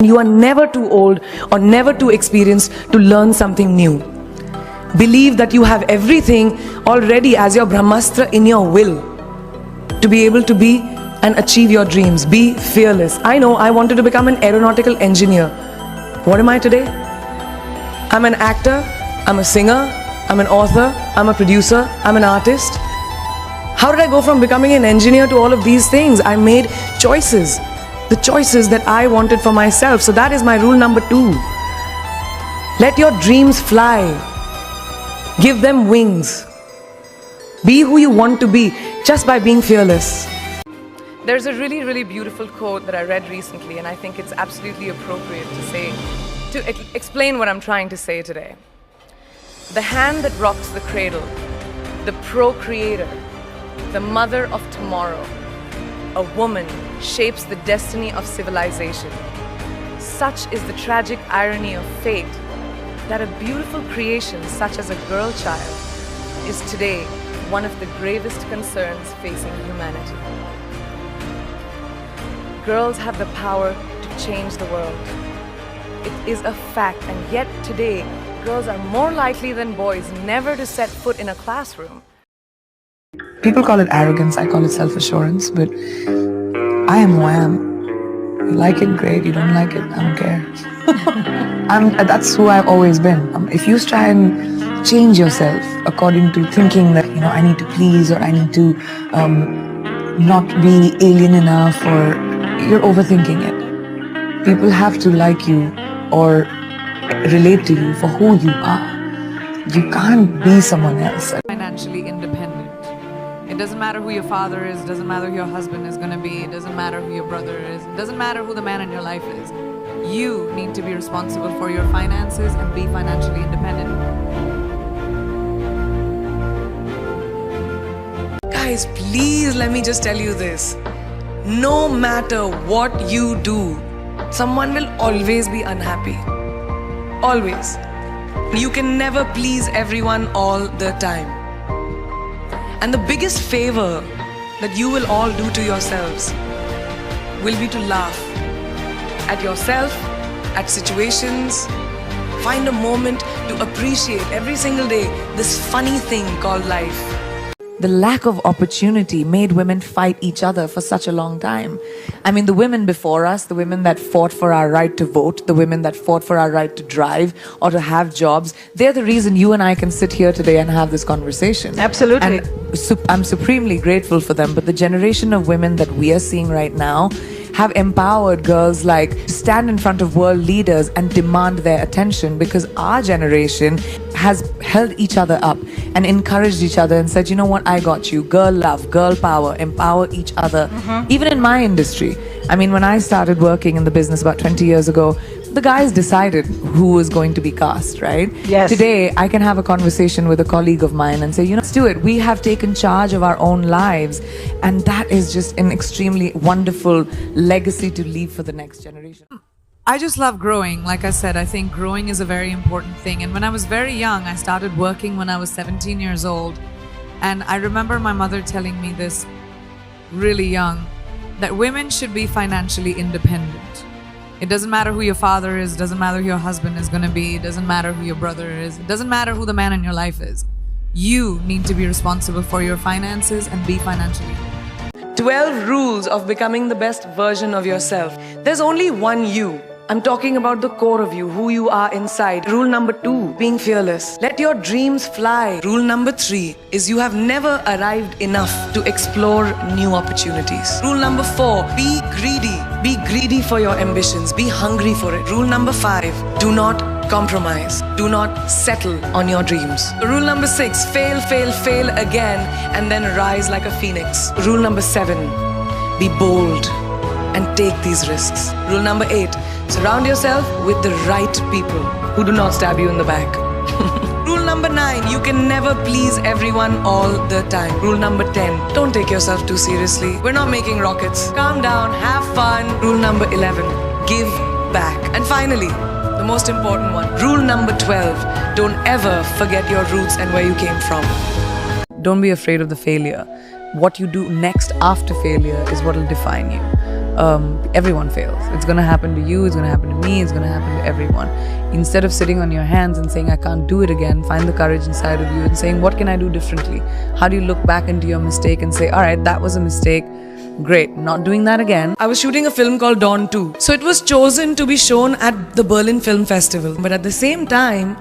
You are never too old or never too experienced to learn something new. Believe that you have everything already as your Brahmastra in your will to be able to be and achieve your dreams. Be fearless. I know I wanted to become an aeronautical engineer. What am I today? I'm an actor, I'm a singer, I'm an author, I'm a producer, I'm an artist. How did I go from becoming an engineer to all of these things? I made choices. The choices that I wanted for myself. So that is my rule number 2. Let your dreams fly. Give them wings. Be who you want to be just by being fearless. There's a really, really beautiful quote that I read recently, and I think it's absolutely appropriate to explain what I'm trying to say today. The hand that rocks the cradle, the procreator, the mother of tomorrow, a woman shapes the destiny of civilization. Such is the tragic irony of fate that a beautiful creation such as a girl child is today one of the gravest concerns facing humanity. Girls have the power to change the world. It is a fact, and yet today, girls are more likely than boys never to set foot in a classroom. People call it arrogance, I call it self-assurance, but I am who I am. You like it, great. You don't like it, I don't care. That's who I've always been. If you try and change yourself according to thinking that, I need to please, or I need to not be alien enough, or you're overthinking it. People have to like you or relate to you for who you are. You can't be someone else. Financially independent. It doesn't matter who your father is, doesn't matter who your husband is going to be, it doesn't matter who your brother is, it doesn't matter who the man in your life is. You need to be responsible for your finances and be financially independent. Guys, please let me just tell you this. No matter what you do, someone will always be unhappy. Always. You can never please everyone all the time. And the biggest favor that you will all do to yourselves will be to laugh at yourself, at situations. Find a moment to appreciate every single day this funny thing called life. The lack of opportunity made women fight each other for such a long time. I mean, the women before us, the women that fought for our right to vote, the women that fought for our right to drive or to have jobs, they're the reason you and I can sit here today and have this conversation. Absolutely. And I'm supremely grateful for them. But the generation of women that we are seeing right now have empowered girls like stand in front of world leaders and demand their attention, because our generation has held each other up and encouraged each other and said, you know what, I got you. Girl love, girl power, empower each other. Even in my industry. I mean, when I started working in the business about 20 years ago, the guys decided who was going to be cast, right? Yes. Today, I can have a conversation with a colleague of mine and say, let's do it. We have taken charge of our own lives. And that is just an extremely wonderful legacy to leave for the next generation. I just love growing. Like I said, I think growing is a very important thing. And when I was very young, I started working when I was 17 years old. And I remember my mother telling me this really young, that women should be financially independent. It doesn't matter who your father is, doesn't matter who your husband is going to be, it doesn't matter who your brother is, it doesn't matter who the man in your life is. You need to be responsible for your finances and be financially. 12 rules of becoming the best version of yourself. There's only one you. I'm talking about the core of you, who you are inside. Rule number 2, being fearless. Let your dreams fly. Rule number 3 is you have never arrived enough to explore new opportunities. Rule number 4, be greedy. Be greedy for your ambitions. Be hungry for it. Rule number 5, do not compromise. Do not settle on your dreams. Rule number 6, fail, fail, fail again, and then rise like a phoenix. Rule number 7, be bold and take these risks. Rule number 8, surround yourself with the right people who do not stab you in the back. Rule number 9, you can never please everyone all the time. Rule number 10, don't take yourself too seriously. We're not making rockets. Calm down, have fun. Rule number 11, give back. And finally, the most important one, rule number 12, don't ever forget your roots and where you came from. Don't be afraid of the failure. What you do next after failure is what will define you. everyone fails. It's going to happen to you, it's going to happen to me, it's going to happen to everyone. Instead of sitting on your hands and saying, I can't do it again, find the courage inside of you and saying, what can I do differently? How do you look back into your mistake and say, all right, that was a mistake. Great, not doing that again. I was shooting a film called Dawn 2. So it was chosen to be shown at the Berlin Film Festival. But at the same time,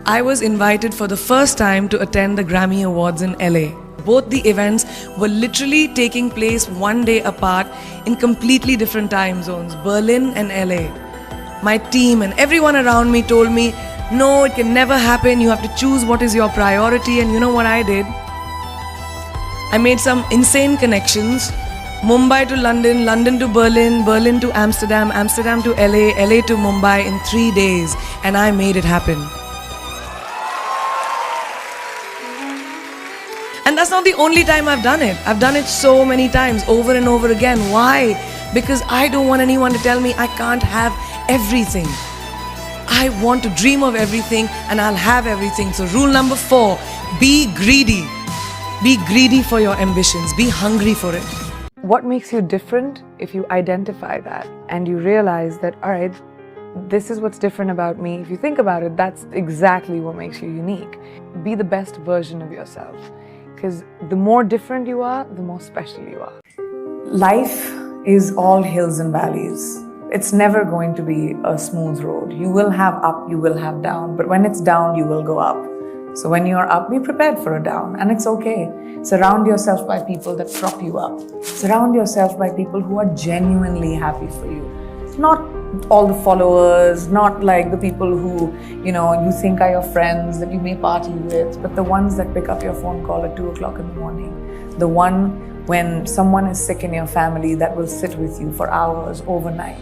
I was invited for the first time to attend the Grammy Awards in LA. Both the events were literally taking place one day apart in completely different time zones, Berlin and LA. My team and everyone around me told me, no, it can never happen. You have to choose what is your priority. And you know what I did? I made some insane connections. Mumbai to London, London to Berlin, Berlin to Amsterdam, Amsterdam to LA, LA to Mumbai in 3 days. And I made it happen. And that's not the only time I've done it. I've done it so many times, over and over again. Why? Because I don't want anyone to tell me I can't have everything. I want to dream of everything and I'll have everything. So rule number 4, be greedy. Be greedy for your ambitions. Be hungry for it. What makes you different? If you identify that and you realize that, all right, this is what's different about me. If you think about it, that's exactly what makes you unique. Be the best version of yourself. Because the more different you are, the more special you are. Life is all hills and valleys. It's never going to be a smooth road. You will have up, you will have down, but when it's down, you will go up. So when you're up, be prepared for a down, and it's okay. Surround yourself by people that prop you up. Surround yourself by people who are genuinely happy for you. Not all the followers, not like the people who, you think are your friends that you may party with, but the ones that pick up your phone call at 2 o'clock in the morning. The one when someone is sick in your family that will sit with you for hours overnight.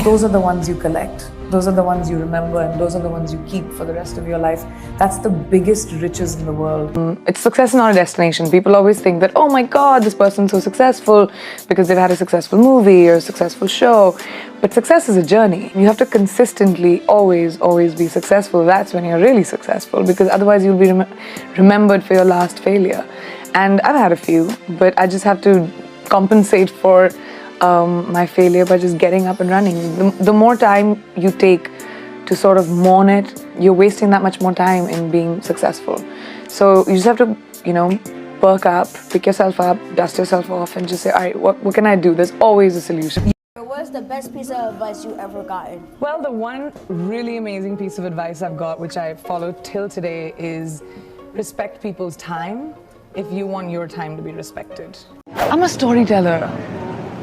Those are the ones you collect. Those are the ones you remember, and those are the ones you keep for the rest of your life. That's the biggest riches in the world. It's success not a destination. People always think that, oh my God, this person's so successful because they've had a successful movie or a successful show. But success is a journey. You have to consistently always be successful. That's when you're really successful, because otherwise you'll be remembered for your last failure. And I've had a few, but I just have to compensate for my failure by just getting up and running. The more time you take to sort of mourn it, you're wasting that much more time in being successful. So you just have to, perk up, pick yourself up, dust yourself off, and just say, all right, what can I do? There's always a solution. What's the best piece of advice you ever gotten? Well, the one really amazing piece of advice I've got, which I follow till today, is respect people's time if you want your time to be respected. I'm a storyteller,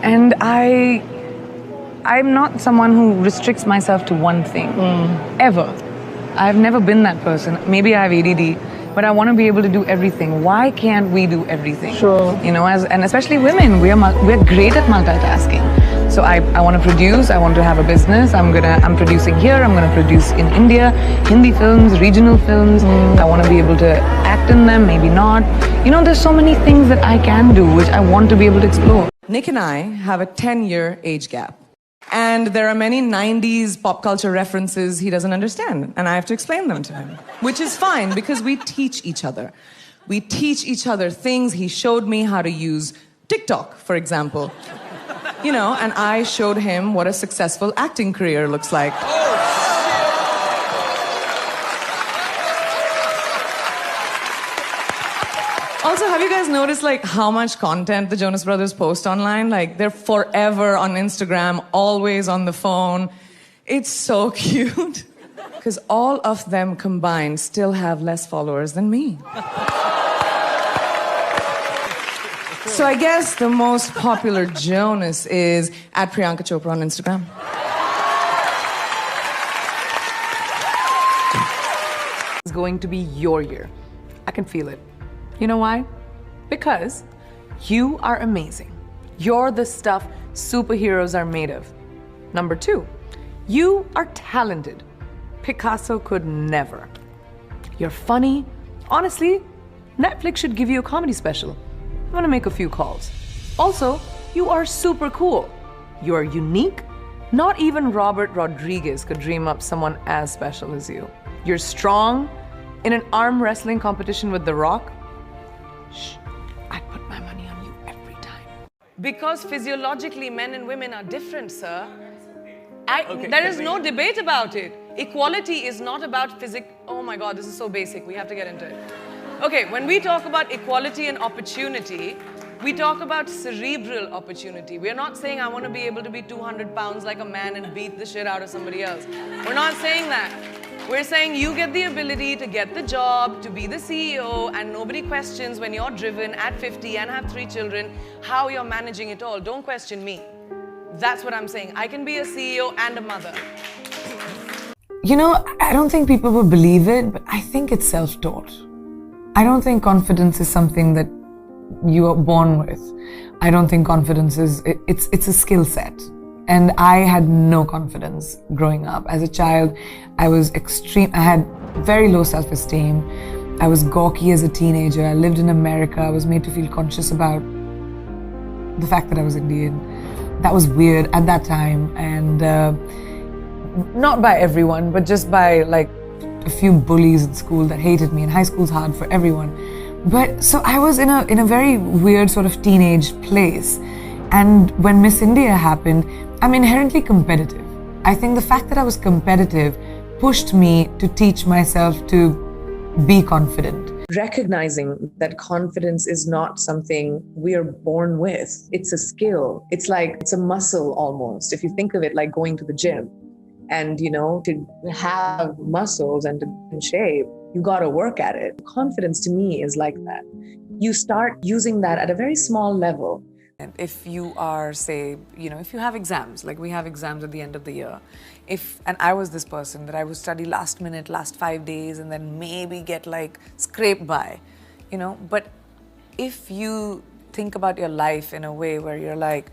and I'm not someone who restricts myself to one thing, ever. I've never been that person. Maybe I have ADD, but I want to be able to do everything. Why can't we do everything? Sure. And especially women, we're great at multitasking. So I want to produce, I want to have a business, I'm producing here, I'm going to produce in India, Hindi films, regional films. I want to be able to act in them, maybe not. There's so many things that I can do, which I want to be able to explore. Nick and I have a 10-year age gap. And there are many 90s pop culture references he doesn't understand, and I have to explain them to him. Which is fine, because we teach each other. We teach each other things. He showed me how to use TikTok, for example. And I showed him what a successful acting career looks like. Also, have you guys noticed how much content the Jonas Brothers post online? They're forever on Instagram, always on the phone. It's so cute. Because all of them combined still have less followers than me. So I guess the most popular Jonas is at Priyanka Chopra on Instagram. It's going to be your year. I can feel it. You know why? Because you are amazing. You're the stuff superheroes are made of. Number 2, you are talented. Picasso could never. You're funny. Honestly, Netflix should give you a comedy special. I'm gonna make a few calls. Also, you are super cool. You are unique. Not even Robert Rodriguez could dream up someone as special as you. You're strong. In an arm wrestling competition with The Rock, I'd put my money on you every time. Because physiologically, men and women are different, sir. There is no debate about it. Equality is not about physics. Oh my God, this is so basic. We have to get into it. Okay, when we talk about equality and opportunity, we talk about cerebral opportunity. We're not saying I want to be able to be 200 pounds like a man and beat the shit out of somebody else. We're not saying that. We're saying you get the ability to get the job, to be the CEO, and nobody questions when you're driven at 50 and have 3 children, how you're managing it all. Don't question me. That's what I'm saying. I can be a CEO and a mother. You know, I don't think people will believe it, but I think it's self-taught. I don't think confidence is something that you are born with. I don't think confidence is, it's a skill set. And I had no confidence growing up. As a child, I had very low self-esteem. I was gawky as a teenager. I lived in America. I was made to feel conscious about the fact that I was Indian. That was weird at that time. And not by everyone, but just by like a few bullies in school that hated me. And high school's hard for everyone. But so I was in a very weird sort of teenage place. And when Miss India happened, I'm inherently competitive. I think the fact that I was competitive pushed me to teach myself to be confident. Recognizing that confidence is not something we are born with. It's a skill. It's like, it's a muscle almost. If you think of it like going to the gym. And, you know, to have muscles and to be in shape, you got to work at it. Confidence to me is like that. You start using that at a very small level. And if you are, say, you know, if you have exams, like we have exams at the end of the year, and I was this person that I would study last minute, last 5 days, and then maybe get like scraped by, you know, but if you think about your life in a way where you're like,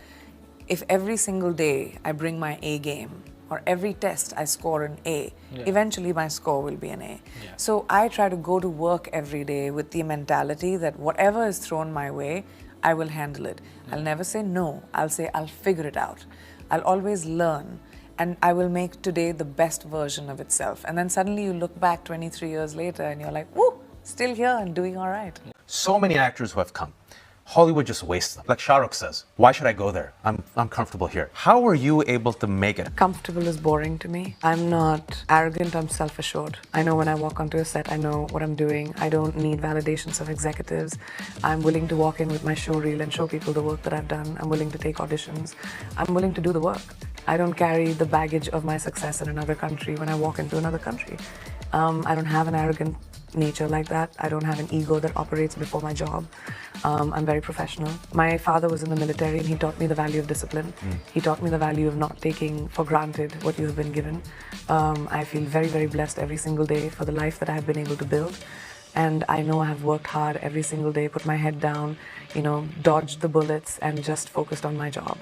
if every single day I bring my A game, or every test I score an A, eventually my score will be an A. Yeah. So I try to go to work every day with the mentality that whatever is thrown my way, I will handle it. I'll never say no. I'll say I'll figure it out. I'll always learn, and I will make today the best version of itself. And then suddenly you look back 23 years later and you're like, woo, still here and doing all right. So many actors who have come. Hollywood just wastes them. Like Shah Rukh says, why should I go there? I'm comfortable here. How were you able to make it? Comfortable is boring to me. I'm not arrogant, I'm self-assured. I know when I walk onto a set, I know what I'm doing. I don't need validations of executives. I'm willing to walk in with my show reel and show people the work that I've done. I'm willing to take auditions. I'm willing to do the work. I don't carry the baggage of my success in another country when I walk into another country. I don't have an arrogant nature like that. I don't have an ego that operates before my job. I'm very professional. My father was in the military and he taught me the value of discipline. He taught me the value of not taking for granted what you've been given. I feel very, very blessed every single day for the life that I have been able to build. And I know I have worked hard every single day, put my head down, you know, dodged the bullets and just focused on my job.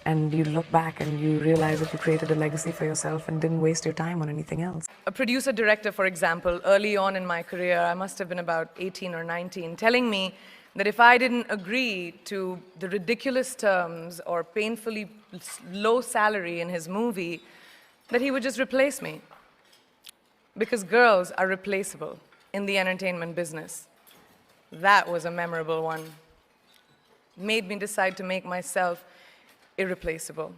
And you look back and you realize that you created a legacy for yourself and didn't waste your time on anything else. A producer-director, for example, early on in my career, I must have been about 18 or 19, telling me that if I didn't agree to the ridiculous terms or painfully low salary in his movie, that he would just replace me. Because girls are replaceable in the entertainment business. That was a memorable one. Made me decide to make myself irreplaceable.